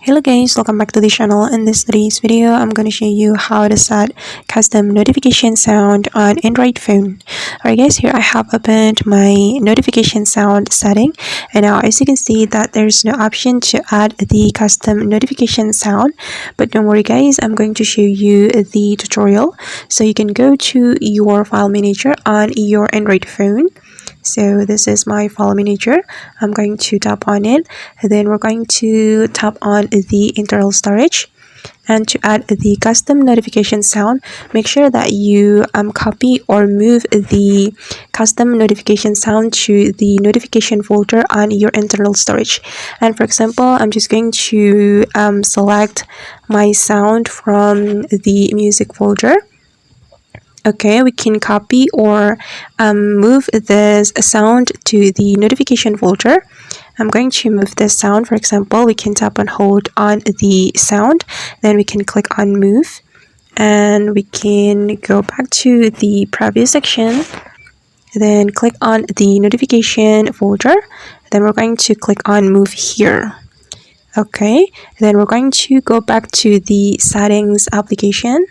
Hello guys, welcome back to the channel. In this today's video, I'm going to show you how to set custom notification sound on Android phone. Alright guys, here I have opened my notification sound setting, and now as you can see that there's no option to add the custom notification sound, but don't worry guys, I'm going to show you the tutorial. So you can go to your file manager on your Android phone. So this is my file manager. I'm going to tap on it, and then we're going to tap on the internal storage. And to add the custom notification sound, make sure that you copy or move the custom notification sound to the notification folder on your internal storage. And for example, I'm just going to select my sound from the music folder. Okay, we can copy or move this sound to the notification folder. I'm going to move this sound. For example, we can tap and hold on the sound, then we can click on move, and we can go back to the previous section, then click on the notification folder, then we're going to click on move here. Okay, then we're going to go back to the settings application.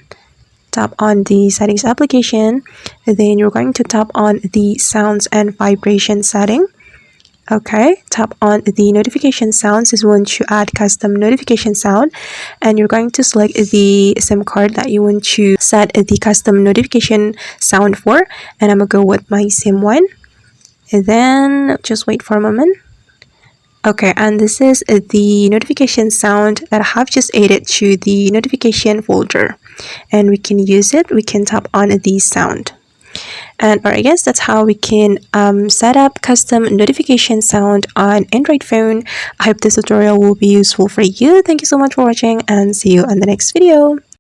Tap on the settings application, then you're going to tap on the sounds and vibration setting. Okay, tap on the notification sounds is want to add custom notification sound, and you're going to select the SIM card that you want to set the custom notification sound for, and I'm gonna go with my SIM one, and then just wait for a moment. Okay, and this is the notification sound that I have just added to the notification folder, and we can use it. We can tap on the sound, and I guess that's how we can set up custom notification sound on Android phone. I hope this tutorial will be useful for you. Thank you so much for watching, and see you on the next video.